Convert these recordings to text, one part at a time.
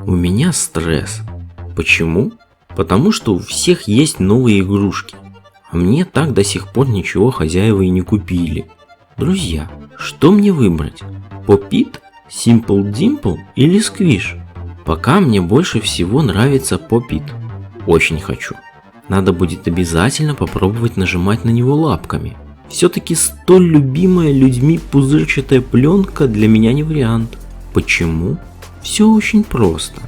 У меня стресс. Почему? Потому что у всех есть новые игрушки, а мне так до сих пор ничего хозяева и не купили. Друзья, что мне выбрать? Pop-It, Simple Dimple или Squish? Пока мне больше всего нравится Pop-It. Очень хочу. Надо будет обязательно попробовать нажимать на него лапками. Все-таки столь любимая людьми пузырчатая пленка для меня не вариант. Почему? Все очень просто.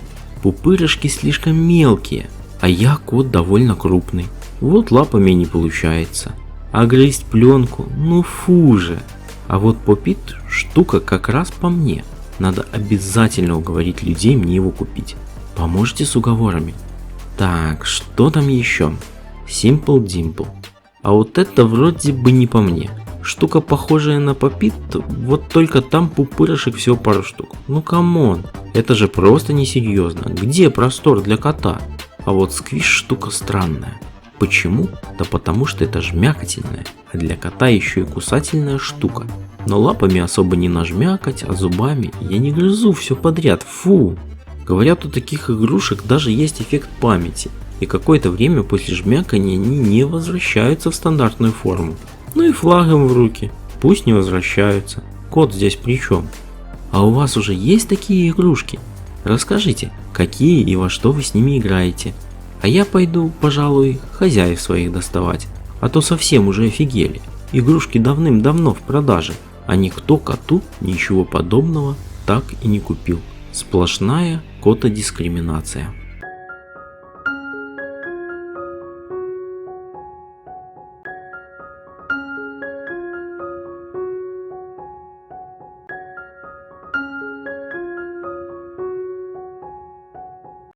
Пупырышки слишком мелкие, а я кот довольно крупный. Вот лапами не получается. А грызть пленку, ну фу же. А вот Pop-It штука как раз по мне. Надо обязательно уговорить людей мне его купить. Поможете с уговорами? Так, что там еще? Simple Dimple. А вот это вроде бы не по мне. Штука похожая на Pop-It, вот только там пупырышек всего пару штук. Ну камон, это же просто несерьезно. Где простор для кота? А вот Squish штука странная. Почему? Да потому что это жмякательная, а для кота еще и кусательная штука. Но лапами особо не нажмякать, а зубами я не грызу все подряд, фу. Говорят, у таких игрушек даже есть эффект памяти, и какое-то время после жмякания они не возвращаются в стандартную форму. Ну и флагом в руки, пусть не возвращаются, кот здесь при чем? А у вас уже есть такие игрушки? Расскажите, какие и во что вы с ними играете. А я пойду, пожалуй, хозяев своих доставать, а то совсем уже офигели. Игрушки давным-давно в продаже, а никто коту ничего подобного так и не купил. Сплошная котодискриминация.